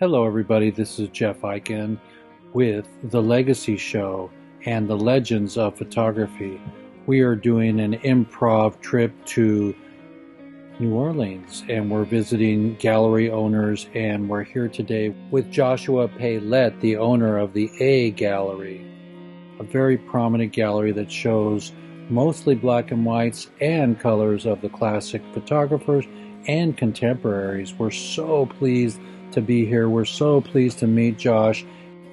Hello, everybody. This is Jeff Eichen with The Legacy Show and the Legends of Photography. We are doing an improv trip to New Orleans, and we're visiting gallery owners, and we're here today with Joshua Pailet, the owner of the A Gallery, a very prominent gallery that shows mostly black and whites and colors of the classic photographers and contemporaries. We're so pleased to be here. We're so pleased to meet Josh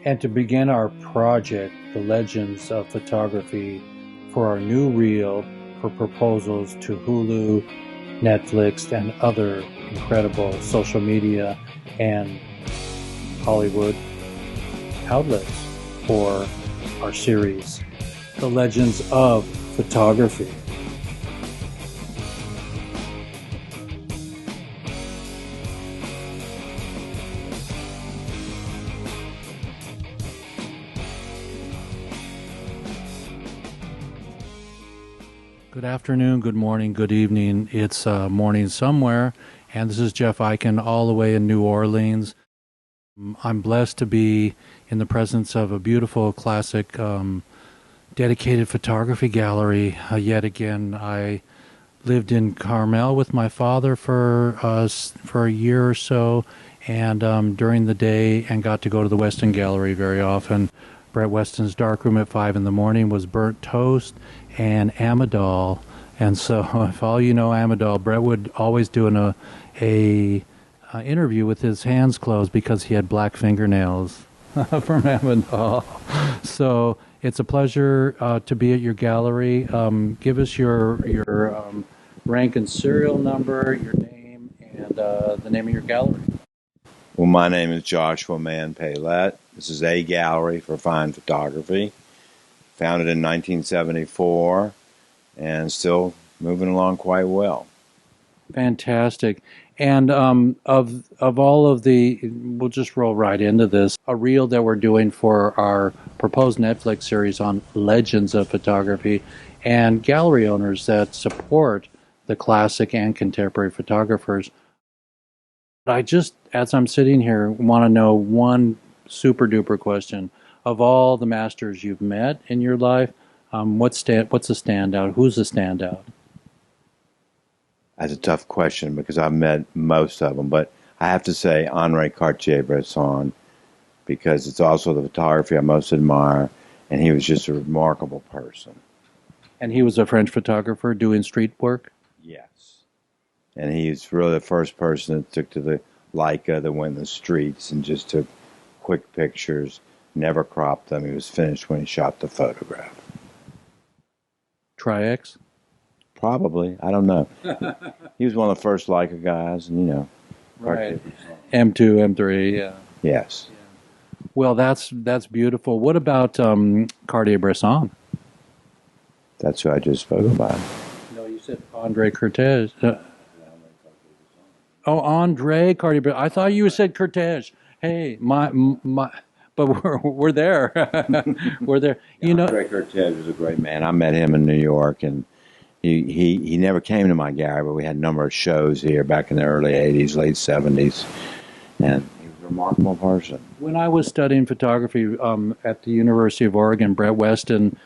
and to begin our project, The Legends of Photography, for our new reel for proposals to Hulu, Netflix, and other incredible social media and Hollywood outlets for our series, The Legends of Photography. Good afternoon, good morning, good evening. It's morning somewhere, and this is Jeff Eichen all the way in New Orleans. I'm blessed to be in the presence of a beautiful classic dedicated photography gallery. Yet again, I lived in Carmel with my father for a year or so, and during the day, and got to go to the Weston Gallery very often. Brett Weston's darkroom at 5 in the morning was burnt toast and Amidol. And so, if all you know Amidol, Brett would always do a interview with his hands closed because he had black fingernails from Amidol. So it's a pleasure to be at your gallery. Give us your rank and serial number, your name, and the name of your gallery. Well, my name is Joshua Mann Pailet. This is A Gallery for Fine Photography. Founded in 1974 and still moving along quite well. Fantastic. And of all of we'll just roll right into this, a reel that we're doing for our proposed Netflix series on Legends of Photography, and gallery owners that support the classic and contemporary photographers. I just, as I'm sitting here, want to know one super duper question. Of all the masters you've met in your life, what's a standout? Who's a standout? That's a tough question because I've met most of them, but I have to say Henri Cartier-Bresson because it's also the photography I most admire, and he was just a remarkable person. And he was a French photographer doing street work? Yes. And he's really the first person that took to the Leica that went in the streets and just took quick pictures, never cropped them. He was finished when he shot the photograph. Tri-X? Probably. I don't know. He was one of the first Leica guys, and Right. M2, M3, yeah. Yes. Yeah. Well, that's beautiful. What about Cartier-Bresson? That's who I just spoke about. No, you said Andre Cortez. Andre Cartier. I thought you said Cortez. Hey, but we're there. We're there. Andre Cortez was a great man. I met him in New York, and he never came to my gallery, but we had a number of shows here back in the early 80s, late 70s, and he was a remarkable person. When I was studying photography at the University of Oregon, Brett Weston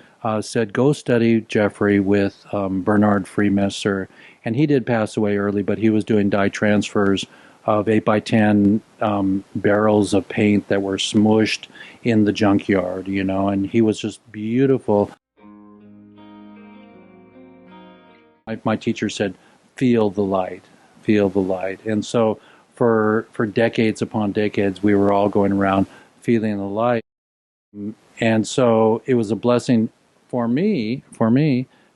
said, go study Jeffrey with Bernard Freemesser. And he did pass away early, but he was doing dye transfers of 8x10 barrels of paint that were smushed in the junkyard, and he was just beautiful. My teacher said, feel the light, feel the light. And so for decades upon decades, we were all going around feeling the light. And so it was a blessing for me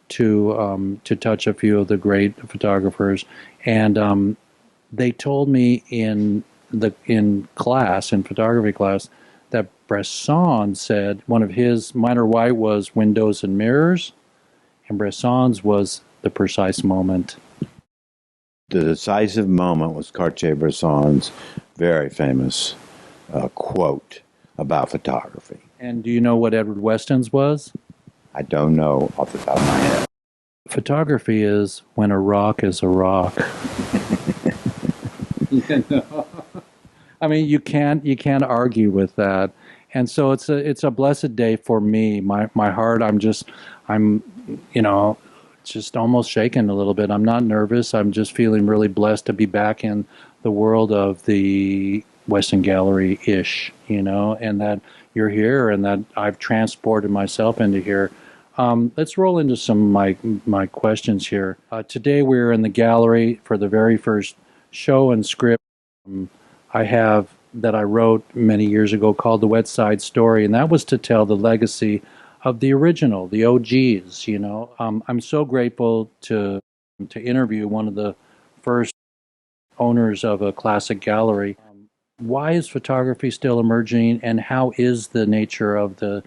to touch a few of the great photographers, and they told me in photography class, that Bresson said one of his minor white was windows and mirrors, and Bresson's was the precise moment. The decisive moment was Cartier-Bresson's very famous quote about photography. And do you know what Edward Weston's was? I don't know off the top of my head. Photography is when a rock is a rock. I mean, you can't argue with that. And so it's a blessed day for me. My heart, I'm you know just almost shaken a little bit. I'm not nervous. I'm just feeling really blessed to be back in the world of the Western Gallery ish, and that you're here and that I've transported myself into here. Let's roll into some of my questions here. Today we're in the gallery for the very first show and script I have that I wrote many years ago called The Wet Side Story, and that was to tell the legacy of the original, the OGs. I'm so grateful to interview one of the first owners of a classic gallery. Why is photography still emerging, and how is the nature of the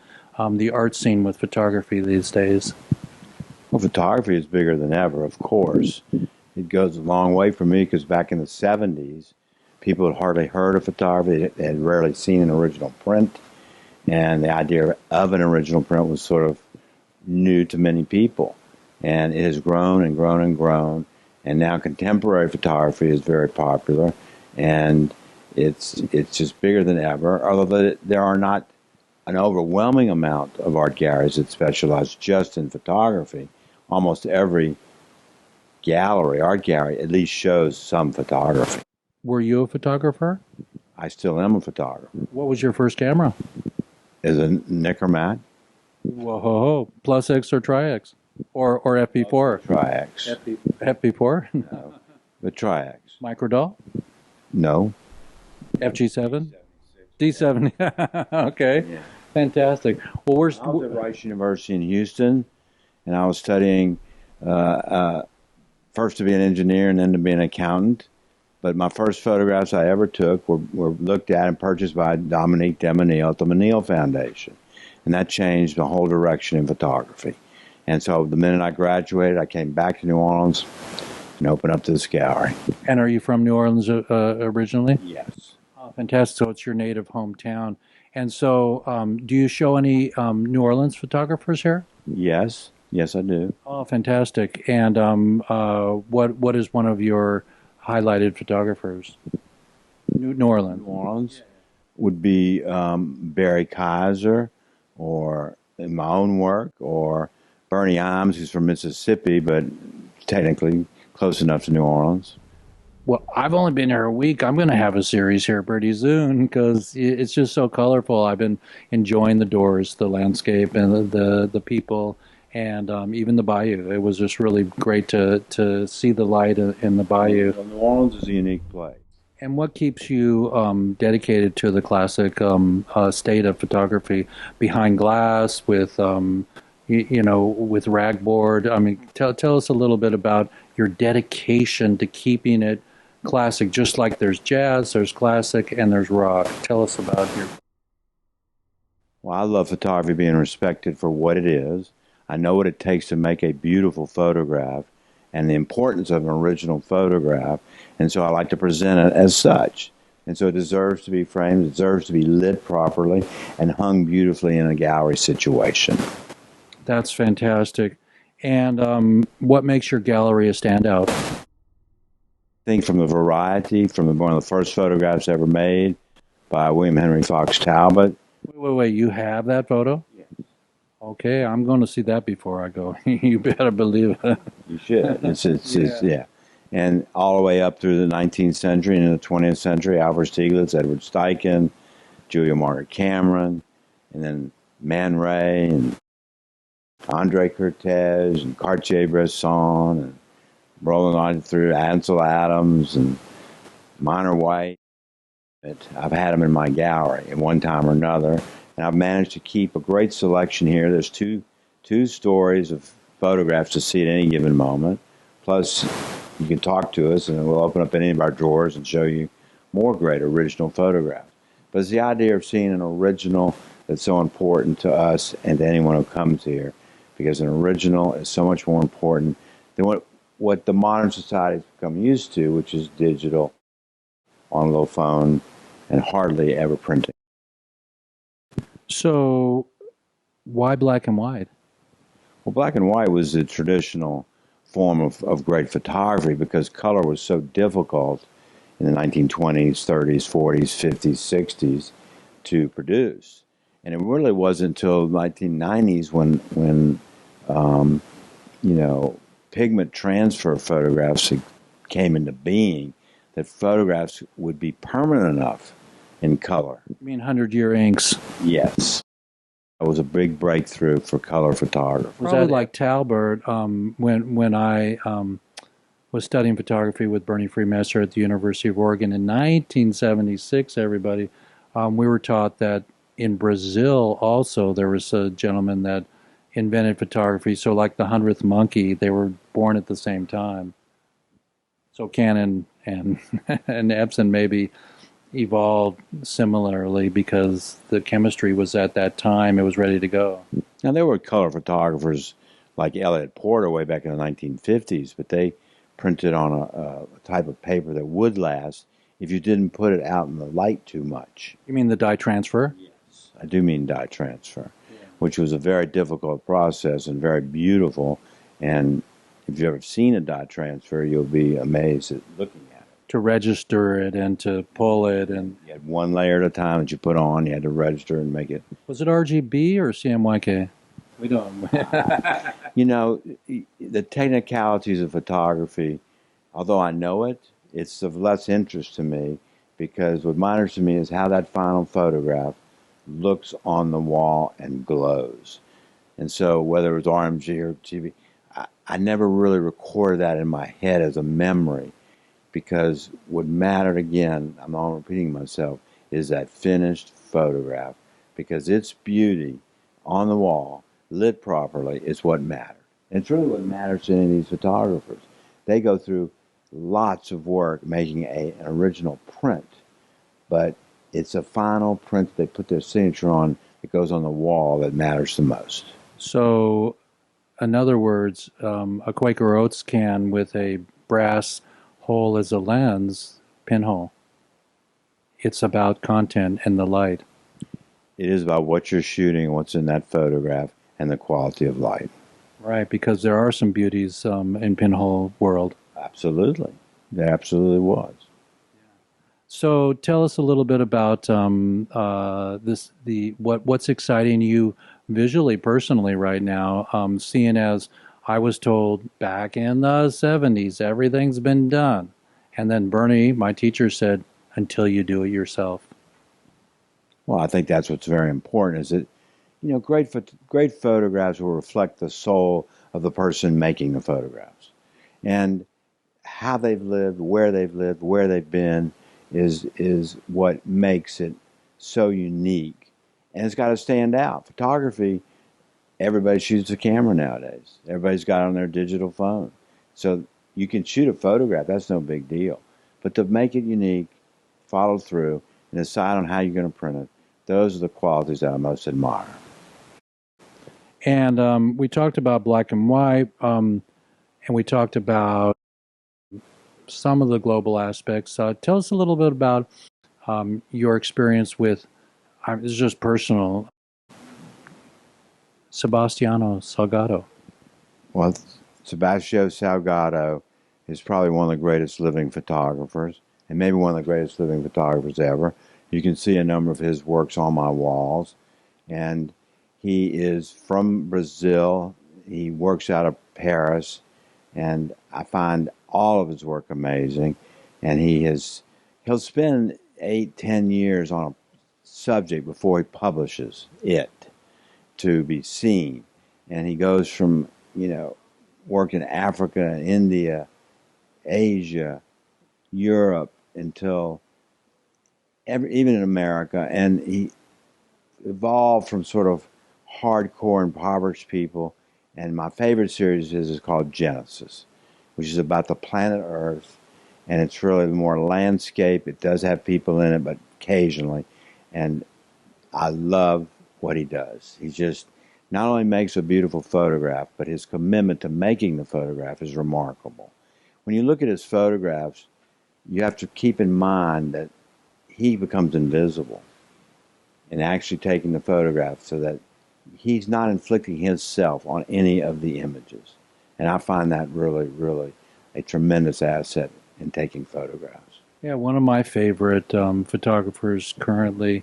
art scene with photography these days? Well, photography is bigger than ever, of course. It goes a long way for me because back in the 70s, people had hardly heard of photography. They had rarely seen an original print. And the idea of an original print was sort of new to many people. And it has grown and grown and grown. And now contemporary photography is very popular. And it's just bigger than ever, although there are not an overwhelming amount of art galleries that specialize just in photography. Almost every art gallery, at least shows some photography. Were you a photographer? I still am a photographer. What was your first camera? Is a Nickermat. Whoa, plus X or Tri-X? Or FP4? Tri-X. FP4? No, the Tri-X. Microdoll? No. FG7? D7? Okay, Yeah. fantastic. Well, I was at Rice University in Houston, and I was studying first to be an engineer and then to be an accountant. But my first photographs I ever took were looked at and purchased by Dominique Demonil at the Menil Foundation. And that changed the whole direction in photography. And so the minute I graduated, I came back to New Orleans and opened up this gallery. And are you from New Orleans originally? Yes. Oh, fantastic. So it's your native hometown. And so do you show any New Orleans photographers here? Yes. Yes, I do. Oh, fantastic. And what is one of your highlighted photographers? New Orleans. New Orleans would be Barry Kaiser, or in my own work, or Bernie Imes, who's from Mississippi, but technically close enough to New Orleans. Well, I've only been here a week. I'm going to have a series here pretty soon because it's just so colorful. I've been enjoying the doors, the landscape, and the people, and even the bayou. It was just really great to see the light in the bayou. Well, New Orleans is a unique place. And what keeps you dedicated to the classic state of photography behind glass with with ragboard? I mean, tell us a little bit about your dedication to keeping it classic, just like there's jazz, there's classic, and there's rock. Tell us about your... Well, I love photography being respected for what it is. I know what it takes to make a beautiful photograph and the importance of an original photograph, and so I like to present it as such. And so it deserves to be framed, it deserves to be lit properly, and hung beautifully in a gallery situation. That's fantastic. And what makes your gallery a standout? I think from the variety, from one of the first photographs ever made by William Henry Fox Talbot. Wait, you have that photo? Yes. Okay, I'm going to see that before I go. You better believe it. You should. Yeah. And all the way up through the 19th century and in the 20th century, Alfred Stieglitz, Edward Steichen, Julia Margaret Cameron, and then Man Ray, and Andre Cortez, and Cartier-Bresson, and rolling on through Ansel Adams and Minor White. I've had them in my gallery at one time or another, and I've managed to keep a great selection here. There's two stories of photographs to see at any given moment. Plus, you can talk to us, and we'll open up any of our drawers and show you more great original photographs. But it's the idea of seeing an original that's so important to us and to anyone who comes here, because an original is so much more important than what the modern society has become used to, which is digital, on a little phone, and hardly ever printing. So, why black and white? Well, black and white was the traditional form of great photography because color was so difficult in the 1920s, 30s, 40s, 50s, 60s to produce. And it really wasn't until the 1990s when you know, pigment transfer photographs came into being that photographs would be permanent enough in color. You mean 100-year inks? Yes. It was a big breakthrough for color photography. Was that like Talbert when I was studying photography with Bernie Freemesser at the University of Oregon in 1976, everybody, we were taught that in Brazil also there was a gentleman that invented photography. So like the 100th monkey, they were born at the same time. So Canon and and Epson maybe evolved similarly because the chemistry was at that time, it was ready to go. Now, there were color photographers like Elliott Porter way back in the 1950s, but they printed on a type of paper that would last if you didn't put it out in the light too much. You mean the dye transfer? Yes. I do mean dye transfer, which was a very difficult process and very beautiful. And if you've ever seen a dye transfer, you'll be amazed at looking at it. To register it and to pull it. And you had one layer at a time that you put on. You had to register and make it. Was it RGB or CMYK? We don't. You know, the technicalities of photography, although I know it, it's of less interest to me because what matters to me is how that final photograph looks on the wall and glows. And so whether it was RMG or TV, I never really recorded that in my head as a memory because what mattered, again, I'm not repeating myself, is that finished photograph because its beauty on the wall, lit properly, is what mattered. And it's really what matters to any of these photographers. They go through lots of work making an original print, but it's a final print they put their signature on that goes on the wall that matters the most. So, in other words, a Quaker Oats can with a brass hole as a lens, pinhole. It's about content and the light. It is about what you're shooting, what's in that photograph, and the quality of light. Right, because there are some beauties in pinhole world. Absolutely. There absolutely was. So tell us a little bit about what's exciting you visually, personally, right now. Seeing as I was told back in the 70s, everything's been done, and then Bernie, my teacher, said, "Until you do it yourself." Well, I think that's what's very important. Is that great photographs will reflect the soul of the person making the photographs, and how they've lived, where they've been, is what makes it so unique. And it's got to stand out. Photography, everybody shoots a camera nowadays. Everybody's got it on their digital phone. So you can shoot a photograph, that's no big deal. But to make it unique, follow through, and decide on how you're going to print it, those are the qualities that I most admire. And we talked about black and white, and we talked about some of the global aspects. Tell us a little bit about your experience with, this is just personal, Sebastiano Salgado. Well, Sebastiano Salgado is probably one of the greatest living photographers, and maybe one of the greatest living photographers ever. You can see a number of his works on my walls, and he is from Brazil. He works out of Paris, and I find all of his work amazing. And he'll spend 8-10 years on a subject before he publishes it to be seen. And he goes from, work in Africa, India, Asia, Europe, until even in America. And he evolved from sort of hardcore impoverished people. And my favorite series is called Genesis, which is about the planet Earth. And it's really more landscape. It does have people in it, but occasionally. And I love what he does. He just not only makes a beautiful photograph, but his commitment to making the photograph is remarkable. When you look at his photographs, you have to keep in mind that he becomes invisible in actually taking the photograph so that he's not inflicting himself on any of the images. And I find that really, really a tremendous asset in taking photographs. Yeah, one of my favorite photographers currently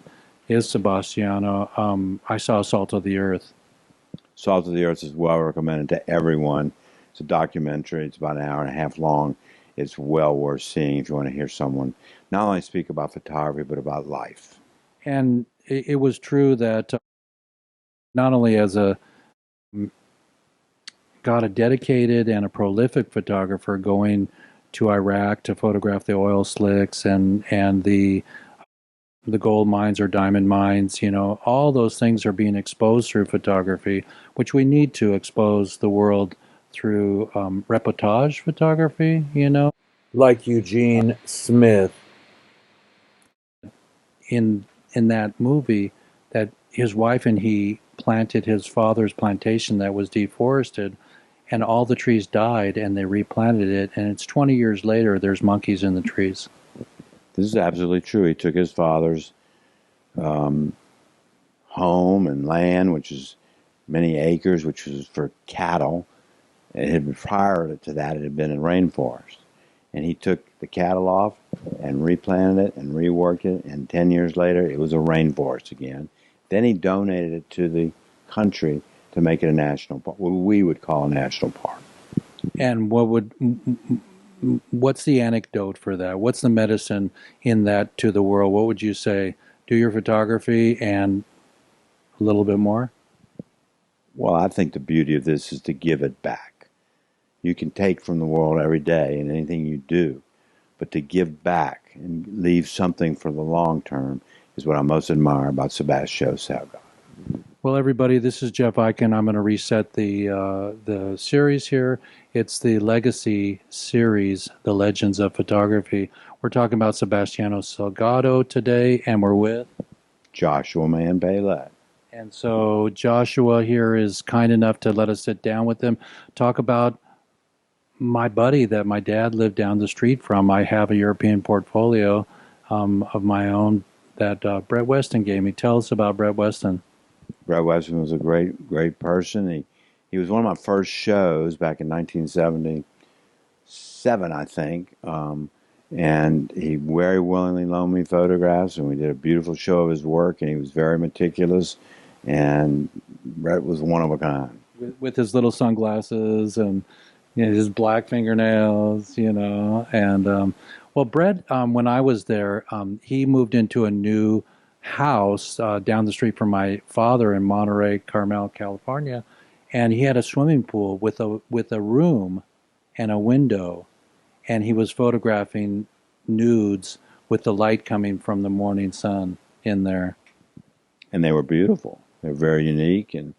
is Sebastiano. I saw Salt of the Earth. Salt of the Earth is well recommended to everyone. It's a documentary. It's about an hour and a half long. It's well worth seeing if you want to hear someone not only speak about photography but about life. And it was true that not only as a got a dedicated and a prolific photographer going to Iraq to photograph the oil slicks and the gold mines or diamond mines, all those things are being exposed through photography, which we need to expose the world through reportage photography. Like Eugene Smith in that movie, that his wife and he planted his father's plantation that was deforested, and all the trees died, and they replanted it, and it's 20 years later, there's monkeys in the trees. This is absolutely true. He took his father's um, home and land, which is many acres, which was for cattle. It had been, prior to that, it had been in rainforest. And he took the cattle off and replanted it and reworked it. And 10 years later, it was a rainforest again. Then he donated it to the country to make it a national park, what we would call a national park. And what's the anecdote for that? What's the medicine in that to the world? What would you say? Do your photography and a little bit more? Well, I think the beauty of this is to give it back. You can take from the world every day in anything you do, but to give back and leave something for the long term is what I most admire about Sebastião Salgado. Well, everybody, this is Jeff Eichen. I'm going to reset the series here. It's the Legacy series, The Legends of Photography. We're talking about Sebastiano Salgado today, and we're with. Joshua Mann Pailet. And so Joshua here is kind enough to let us sit down with him, talk about my buddy that my dad lived down the street from. I have a European portfolio of my own that Brett Weston gave me. Tell us about Brett Weston. Brett Weston was a great person. He was one of my first shows back in 1977, I think. And he very willingly loaned me photographs, and we did a beautiful show of his work, and he was very meticulous. And Brett was one of a kind. With his little sunglasses and his black fingernails. And well, Brett, when I was there, he moved into a new house down the street from my father in Monterey, Carmel, California, and he had a swimming pool with a room and a window, and he was photographing nudes with the light coming from the morning sun in there. And they were beautiful. They were very unique, and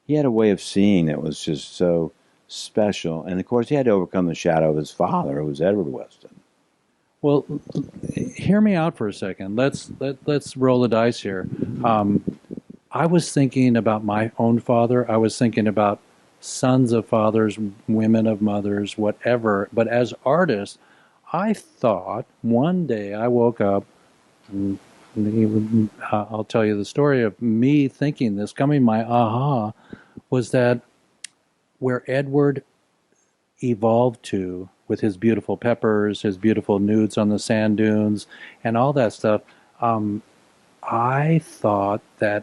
he had a way of seeing that was just so special. And of course, he had to overcome the shadow of his father, who was Edward Weston. Well, hear me out for a second. Let's roll the dice here. I was thinking about my own father. I was thinking about sons of fathers, women of mothers, whatever. But as artists, I thought one day I woke up. And I'll tell you the story of me thinking this. Coming, my aha was that where Edward evolved to with his beautiful peppers, his beautiful nudes on the sand dunes, and all that stuff, I thought that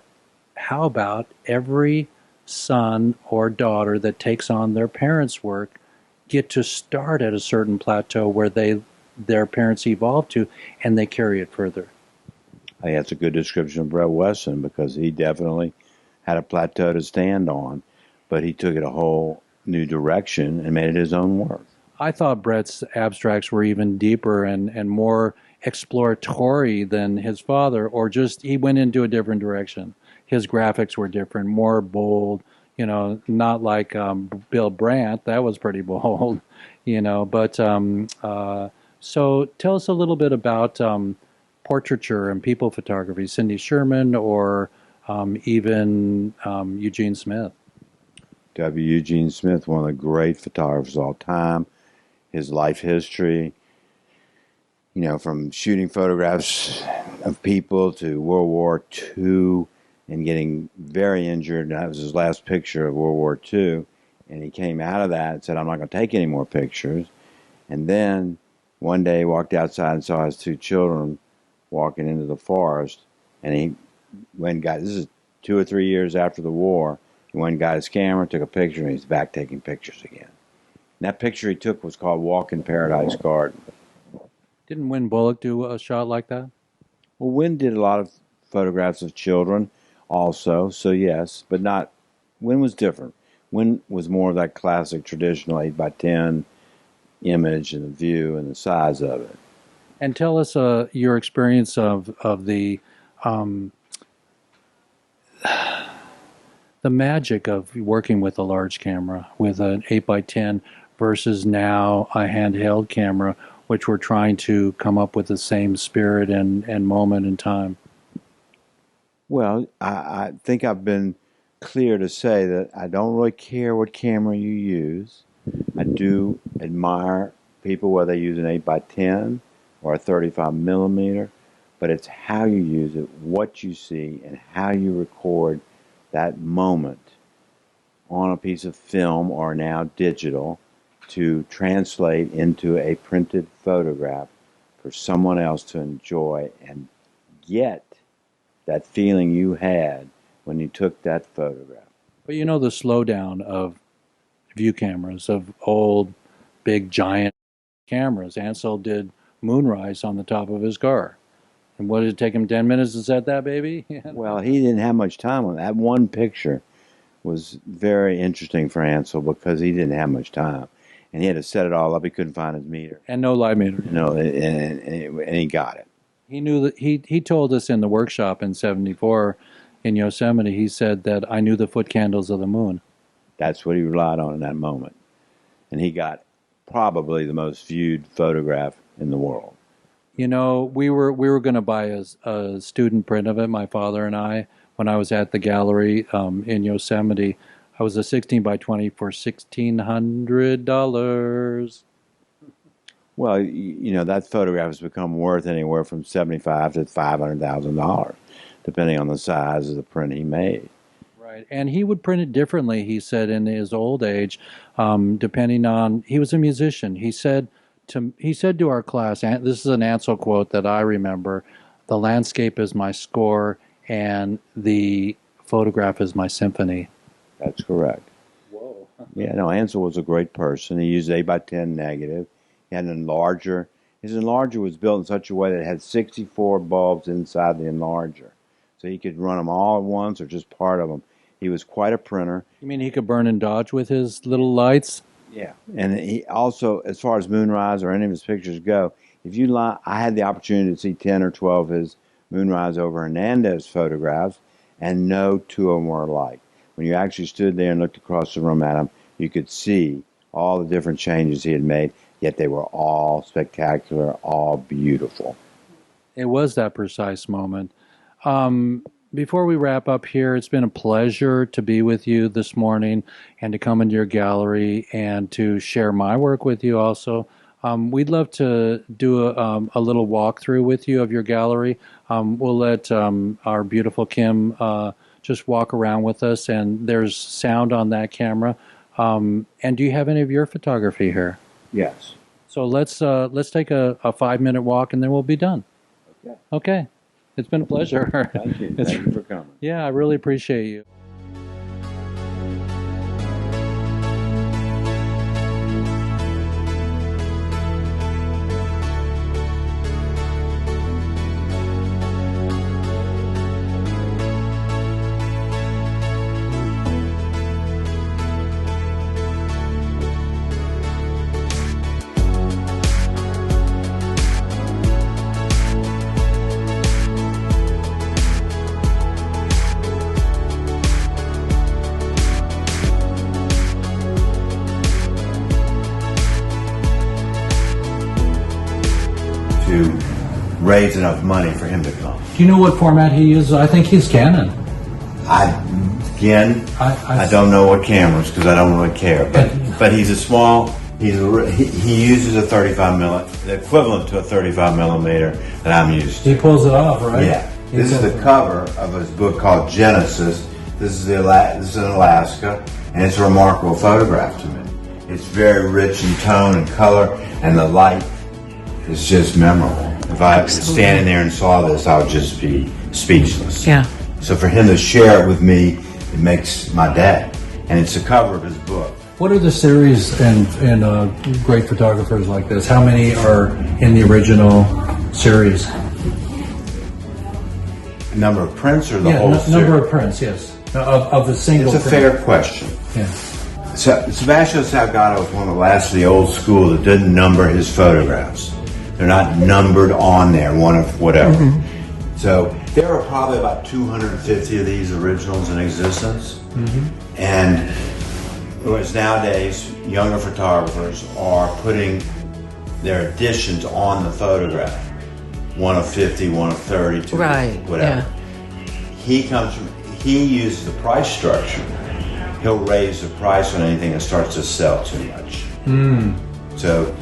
how about every son or daughter that takes on their parents' work get to start at a certain plateau where their parents evolved to, and they carry it further. I think that's a good description of Brett Weston because he definitely had a plateau to stand on, but he took it a whole new direction and made it his own work. I thought Brett's abstracts were even deeper and more exploratory than his father, or just he went into a different direction. His graphics were different, more bold, not like Bill Brandt. That was pretty bold. But so tell us a little bit about portraiture and people photography, Cindy Sherman or even Eugene Smith. W. Eugene Smith, one of the great photographers of all time. His life history, from shooting photographs of people to World War II and getting very injured. That was his last picture of World War II. And he came out of that and said, I'm not going to take any more pictures. And then One day he walked outside and saw his two children walking into the forest, and he went and got, this is 2 or 3 years after the war, he went and got his camera, took a picture, and he's back taking pictures again. And that picture he took was called Walk in Paradise Garden. Didn't Win Bullock do a shot like that? Well, Wynn did a lot of photographs of children also, so yes, but not, Wynn was different. Wynn was more of that classic traditional 8 by 10 image and the view and the size of it. And tell us your experience of um, the magic of working with a large camera, with an 8 by 10 versus now a handheld camera, which we're trying to come up with the same spirit and moment in time. Well, I think I've been clear to say that I don't really care what camera you use. I do admire people whether they use an 8 by 10 or a 35 millimeter, but it's how you use it, what you see, and how you record that moment on a piece of film or now digital to translate into a printed photograph for someone else to enjoy and get that feeling you had when you took that photograph. But you know the slowdown of view cameras, of old, big, giant cameras. Ansel did Moonrise on the top of his car. And what did it take him 10 minutes to set that baby? Well, he didn't have much time on that. One picture was very interesting for Ansel because he didn't have much time. And he had to set it all up. He couldn't find his meter. And no light meter. And he got it. He knew that he told us in the workshop in '74 in Yosemite, he said that I knew the foot candles of the moon. That's what he relied on in that moment. And he got probably the most viewed photograph in the world. You know, we were going to buy a student print of it, my father and I, when I was at the gallery in Yosemite. I was a 16 by 20 for $1,600. Well, that photograph has become worth anywhere from $75,000 to $500,000, depending on the size of the print he made. Right, and he would print it differently, he said, in his old age, depending on, he was a musician. He said to our class, and this is an Ansel quote that I remember, the landscape is my score and the photograph is my symphony. That's correct. Whoa. Yeah, no, Ansel was a great person. He used 8 by 10 negative. He had an enlarger. His enlarger was built in such a way that it had 64 bulbs inside the enlarger. So he could run them all at once or just part of them. He was quite a printer. You mean he could burn and dodge with his little lights? Yeah. And he also, as far as Moonrise or any of his pictures go, I had the opportunity to see 10 or 12 of his Moonrise over Hernandez photographs, and no two of them were alike. When you actually stood there and looked across the room at him, you could see all the different changes he had made, yet they were all spectacular, all beautiful. It was that precise moment. Before we wrap up here, it's been a pleasure to be with you this morning and to come into your gallery and to share my work with you also. We'd love to do a little walkthrough with you of your gallery. We'll let our beautiful Kim just walk around with us, and there's sound on that camera. And do you have any of your photography here? Yes. So let's take a 5-minute walk, and then we'll be done. Okay. Okay. It's been a pleasure. Thank you. Thank you for coming. Yeah, I really appreciate you. To raise enough money for him to come. Do you know what format he uses? I think he's Canon. I don't know what cameras because I don't really care. But he's a small. He uses a 35 millimeter, the equivalent to a 35 millimeter that I'm used to. He pulls it off, right? Yeah. This is the cover of his book called Genesis. This is in Alaska, and it's a remarkable photograph to me. It's very rich in tone and color, and the light is just memorable. If I was standing there and saw this, I would just be speechless. Yeah. So for him to share it with me, it makes my day. And it's the cover of his book. What are the series and great photographers like this? How many are in the original series? Number of prints or the whole series? Number of prints, yes. Of the single It's a print. fair question. Yeah. So, Sebastian Salgado was one of the last of the old school that didn't number his photographs. They're not numbered on there, one of whatever. Mm-hmm. So there are probably about 250 of these originals in existence. Mm-hmm. And whereas nowadays, younger photographers are putting their additions on the photograph. One of 50, one of 30, two, Right, whatever. yeah. He uses the price structure. He'll raise the price on anything that starts to sell too much. So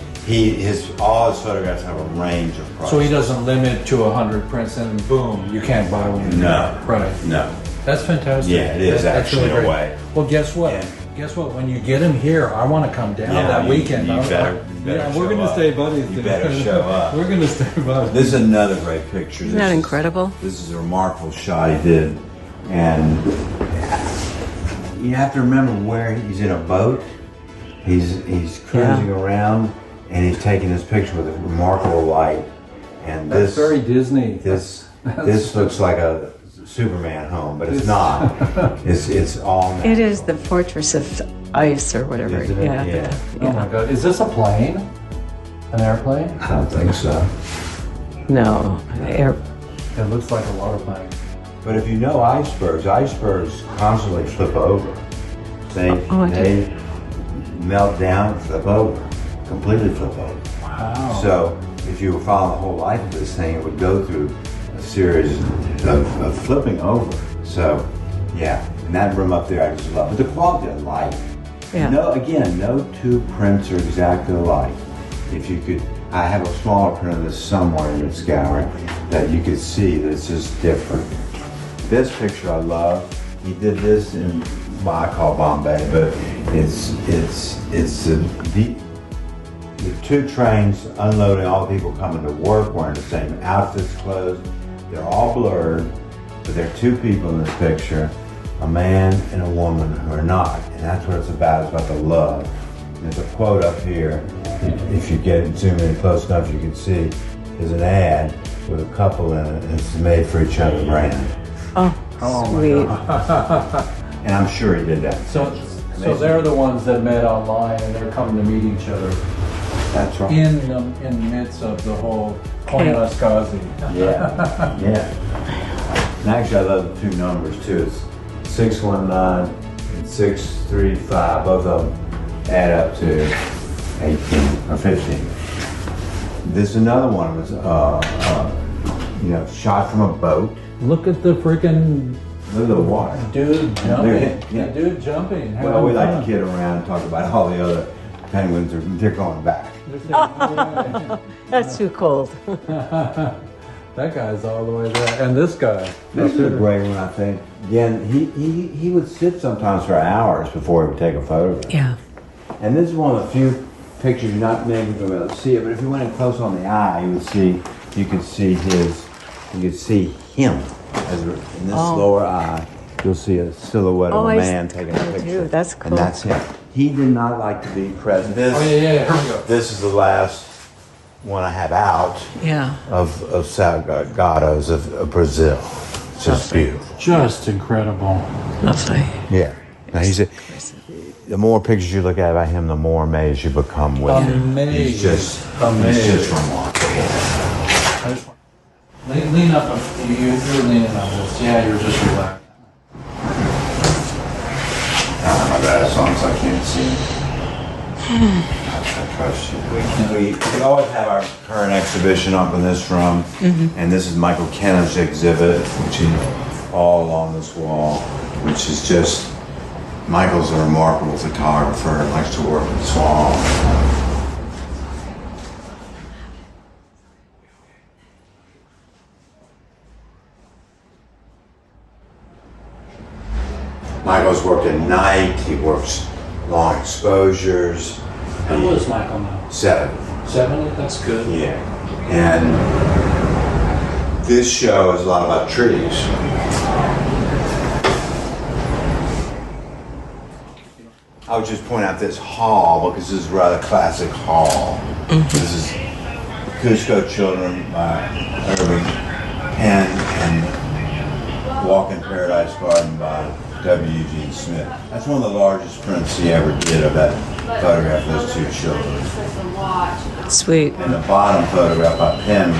all his photographs have a range of prices. So he doesn't limit to 100 prints and boom, you can't buy one. No. Right. No. That's fantastic. Yeah, it is That's actually really in a great. way. Well, guess what? Yeah. Guess what? When you get him here, I want to come down that weekend. You better Yeah, show we're going to up. stay buddies. You better show up. We're going to stay buddies. This is another great picture. Isn't that incredible? This is a remarkable shot he did. And you have to remember where he's in a boat. He's cruising around and he's taking this picture with a remarkable light. And That's very Disney. This looks like a Superman home, but it's not. It's all natural. It is the Fortress of Ice or whatever. Isn't it? Yeah. Oh my God. Is this a plane? An airplane? I don't think so. No. It looks like a water plane. But if you know icebergs constantly flip over. They melt down and flip over. Completely flip over. Wow. So if you were following the whole life of this thing, it would go through a series of flipping over. So, yeah. And that room up there I just love. But the quality of light. Yeah. No two prints are exactly alike. If you could, I have a smaller print of this somewhere in this gallery that you could see that it's just different. This picture I love. He did this in what I call Bombay, but it's the two trains unloading, all the people coming to work wearing the same outfits, clothes. They're all blurred, but there are two people in this picture, a man and a woman who are not, and that's what it's about. It's about the love. And there's a quote up here. If you get zoom in close enough, you can see there's an ad with a couple in it, and it's made for each other brand. Oh, sweet. And I'm sure he did that. So they're the ones that met online and they're coming to meet each other That's right. in the midst of the whole Koyaanisqasi. Yeah, yeah. And actually, I love the two numbers too. It's 619 and 635. Both of them add up to 18 or 15. This is another one was, shot from a boat. Look at the freaking Look at the water. dude jumping. Yeah. The dude jumping. Well, we like Having to kid around and talk about all the other penguins. They're going back. fun. That's too cold. That guy's all the way there. And this guy. This is a great one, I think. Again, he would sit sometimes for hours before he would take a photograph. Yeah. And this is one of the few pictures you're not maybe going to be able to see it, but if you went in close on the eye, you could see him. As in this lower eye, you'll see a silhouette of a man taking a picture. That's cool. And that's him. He did not like to be present. Oh, yeah. Here we go. This is the last one I have out Yeah. of Salgado's of Brazil. It's just beautiful. Just incredible. Lovely. Yeah. Now the more pictures you look at about him, the more amazed you become with him. Amazing. He's just remarkable. Lean up. You're leaning on this. Yeah, you're just relaxed. My bad, as long as I can't see him. I trust you. We always have our current exhibition up in this room, and this is Michael Kenna's exhibit, which is all along this wall, which is just, Michael's a remarkable photographer and likes to work with small. Michael's worked at night, he works long exposures. How old is Michael now? 70. 70? That's good. Yeah. And this show is a lot about trees. I would just point out this hall because this is a rather classic hall. This is Cusco Children by Irving and Walk in Paradise Garden by W. Eugene Smith. That's one of the largest prints he ever did of that photograph of those two children. Sweet. And the bottom photograph by Penn,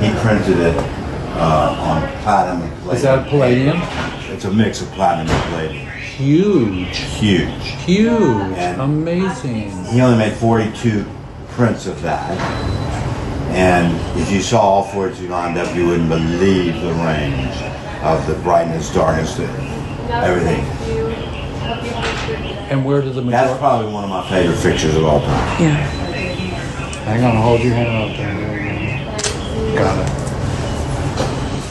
he printed it on platinum and palladium. Is that palladium? It's a mix of platinum and palladium. Huge. Huge. Huge. And amazing. he only made 42 prints of that. And if you saw all 42 lined up, you wouldn't believe the range of the brightness, darkness, everything. And where does the That's majority... probably one of my favorite pictures of all time. Yeah. Hang on, hold your hand up there. There you go. Got it.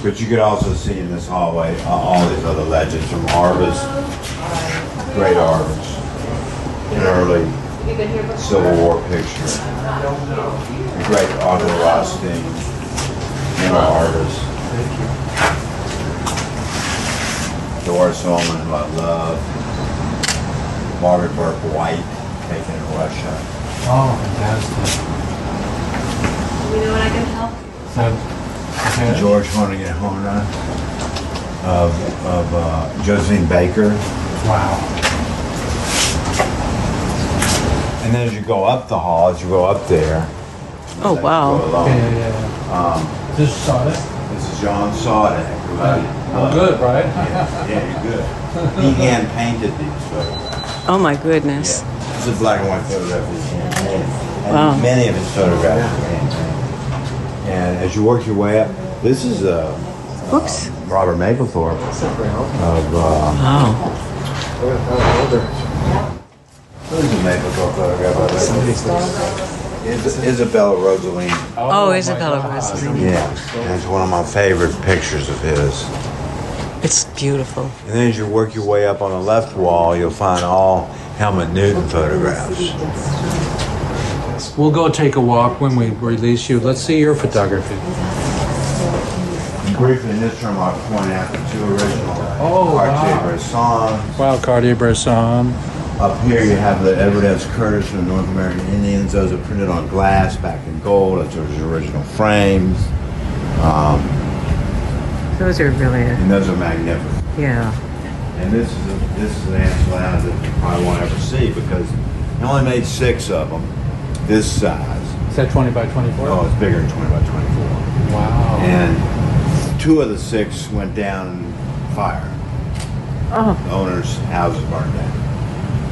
But you could also see in this hallway all these other legends from Arvis, great Arvis, an early Civil War picture, the great Arthur Rothstein, Arvis, Doris Ullman, Who I Love, Margaret Burke White, taken in Russia. Oh, fantastic. You know what I can help? George Hornigan Horna of Josephine Baker. Wow. And then as you go up the hall, as you go up there. Oh, wow. Go along, Yeah. This is Sonic. This is John Sodek. I'm good, right? Yeah, you're good. He hand painted these photographs. Oh, my goodness. Yeah. This is a black and white photograph that he hand painted. And Wow. many of his photographs were hand painted. And as you work your way up, this is Whoops. Robert Mapplethorpe of Wow. this is a Mapplethorpe photograph of Isabella Rossellini. Oh, Isabella Rossellini. Yeah, and it's one of my favorite pictures of his. It's beautiful. And then as you work your way up on the left wall, you'll find all Helmut Newton photographs. We'll go take a walk when we release you. Let's see your photography. Briefly, in this term, I'll point out the two original Cartier-Bresson. Wow, Cartier-Bresson. Up here you have the Edward S. Curtis from North American Indians. Those are printed on glass, backed in gold. Those are his original frames. Those are really, And those are magnificent. yeah. And this is an Ancelina that you probably won't ever see because he only made 6 of them, this size. Is that 20 by 24? Oh, it's bigger than 20 by 24. Wow. And 2 of the 6 went down in fire. Oh, The owner's houses burned down.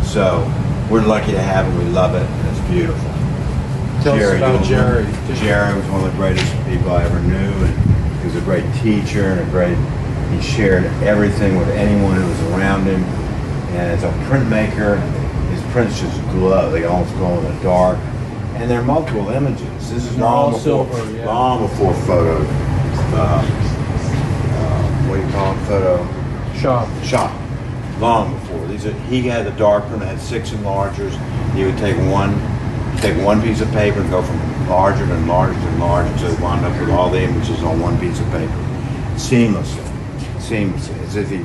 So we're lucky to have it. We love it. And it's beautiful. Tell us about Goodman. Jerry. Jerry was one of the greatest people I ever knew, and he was a great teacher and he shared everything with anyone who was around him. And as a printmaker, his prints just glow. They almost glow in the dark. And there are multiple images. This is long before, silver, yeah. long before photo. What do you call it? Photo shop. Long before. He had a dark print that had 6 enlargers. He would take one piece of paper and go from larger to larger to larger until he wound up with all the images on one piece of paper. Seamlessly. As if he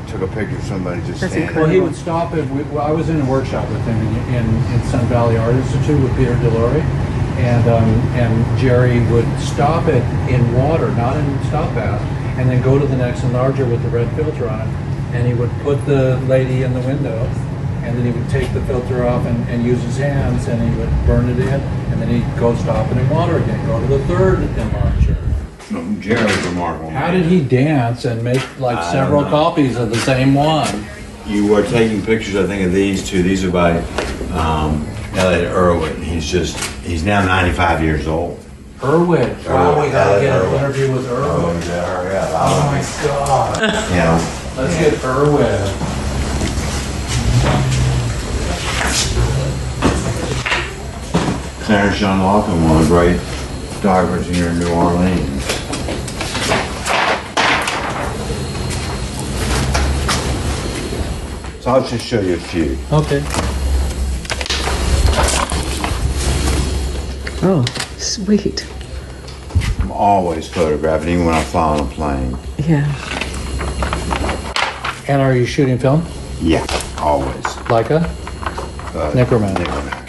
took a picture of somebody just That's standing. Well, he would stop it. I was in a workshop with him in Sun Valley Art Institute with Peter DeLore, and Jerry would stop it in water, not in stop bath, and then go to the next enlarger with the red filter on it, and he would put the lady in the window, and then he would take the filter off and use his hands, and he would burn it in, and then he'd go stop it in water again, go to the third enlarger. Jerry was remarkable. How did he dance and make like I several don't know. copies of the same one? You were taking pictures, I think, of these two. These are by Elliot Irwin. He's now 95 years old. Irwin. Wow, we gotta get an Irwin. interview with Irwin. Yeah. Oh my God. Yeah. Let's get Irwin. Clarence John Lawton, one of the great photographers here in New Orleans. So I'll just show you a few. Okay. oh, sweet. always photographing, even when I fly on a plane. Yeah. And are you shooting film? Yeah, always. Leica? Nickerman.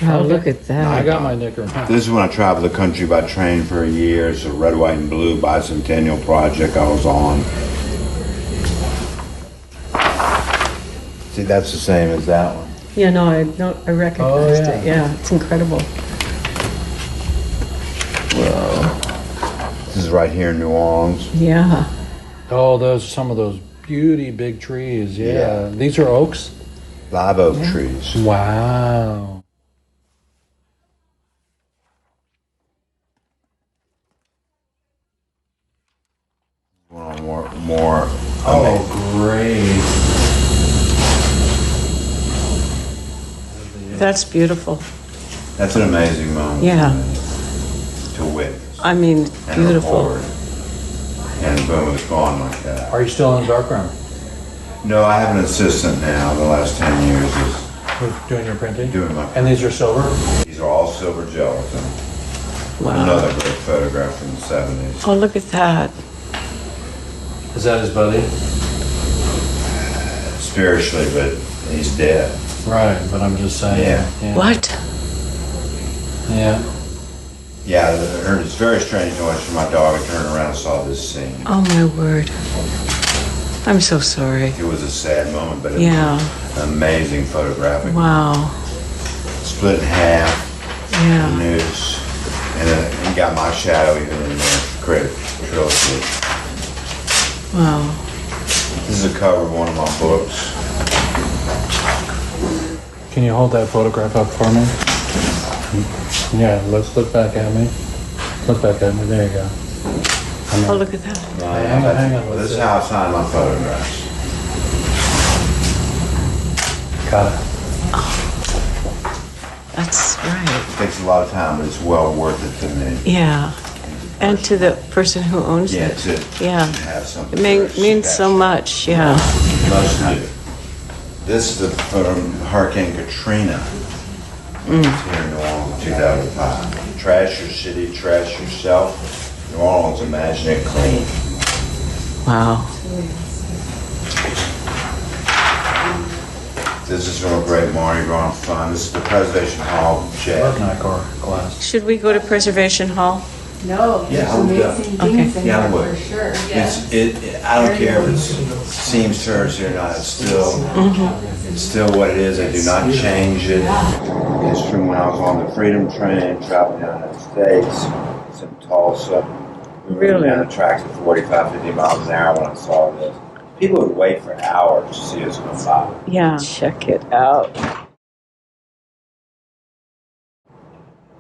Oh, look at that. I got my Nickerman. This is when I traveled the country by train for a year. It's a red, white, and blue bicentennial project I was on. See, that's the same as that one. Yeah, no, I recognized Oh, yeah. it. Yeah, it's incredible. This is right here in New Orleans. Yeah. Oh, some of those beauty big trees. Yeah. These are oaks? Live oak trees. Wow. More. Oh, great. That's beautiful. That's an amazing moment. Yeah. To witness. I mean, And beautiful. record. And boom, it's gone like that. Are you still in the darkroom? No, I have an assistant now. The last 10 years is Doing your printing? doing my. And these are silver? These are all silver gelatin. Wow. Another great photograph from the 70s. Oh, look at that. Is that his buddy? Spiritually, but he's dead. Right, but I'm just saying. Yeah. What? Yeah. Yeah, I heard this very strange noise from my dog. I turned around and saw this scene. Oh, my word. I'm so sorry. It was a sad moment, but it Yeah. was an amazing photographic. Wow. Split in half, the Yeah. noose, and it got my shadow even in there. Great trilogy. Wow. This is a cover of one of my books. Can you hold that photograph up for me? Yeah, let's look back at me. Look back at me. There you go. Oh, look at that. Hang on. This is how I sign my photographs. Got it. That's right. It takes a lot of time, but it's well worth it to me. Yeah. And to the person who owns Yeah, it. to Yeah. have something. It means so much. Yeah. Most do. This is from Hurricane Katrina. It's here in New Orleans, 2005. Trash your city, trash yourself. New Orleans, imagine it clean. Wow. This is from a great Mardi Gras fund. This is the Preservation Hall jet. NICOR class. Should we go to Preservation Hall? No, Yeah, there's I would go. amazing things in Yeah, I there would. for sure. I don't care if it seems Thursday or not. It's still what it is. I do not change it. It's from when I was on the Freedom Train traveling the United States. It's in Tulsa. We were Really? down the tracks at 45, 50 miles an hour when I saw this. People would wait for hours to see us go by. Yeah. Check it out.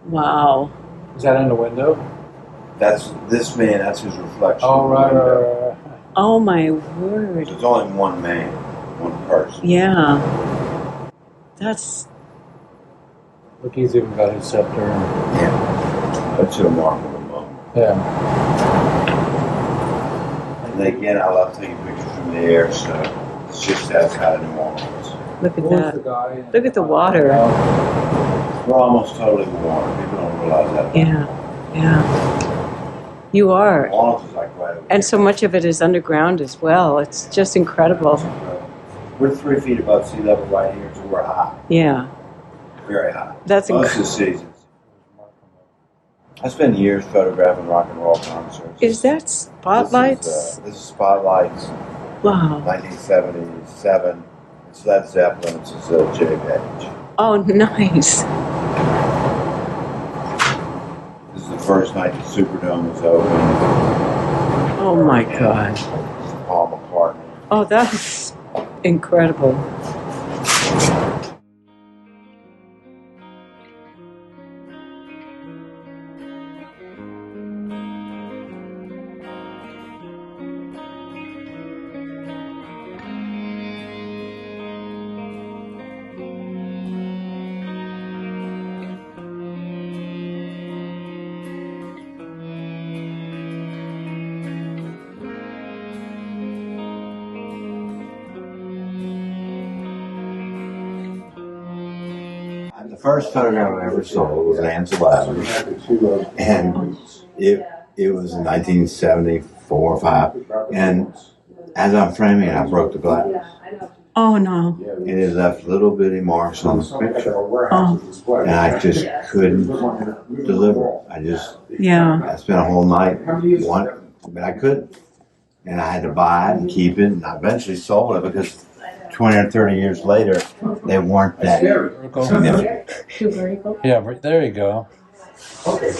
Wow. Is that in the window? That's this man. That's his reflection. Oh, in the right. window. Oh, my word. So it's only one man, one person. Yeah. That's, Look, he's even got his scepter. Yeah. That's a remarkable moment. Yeah. And again, I love taking pictures from the air, so it's just outside of New Orleans. look at Who was that. the guy? Look at the water. We're almost totally warm. People don't realize that. Yeah. Yeah. You are. New Orleans is like right over And so much of it is underground as well. It's just incredible. here. We're 3 feet above sea level right here, so we're high. Yeah. Very high. That's Most of the seasons. I spent years photographing rock and roll concerts. Is that spotlights? This is Spotlights, Wow. 1977. It's Led Zeppelin. This is Jimmy Page. Oh, nice. This is the first night the Superdome was open. Oh, my God. This is Paul McCartney. Oh, that's incredible. The first photograph I ever sold was an Ansel Adams, and it It was in 1974 or 5, and as I'm framing it, I broke the glass. Oh, no. And it left little bitty marks on the picture. Oh, And I just couldn't deliver. yeah. I spent a whole night but I couldn't. And I had to buy it and keep it, and I eventually sold it because 20 or 30 years later, they weren't that significant. Yeah, there you go. Okay.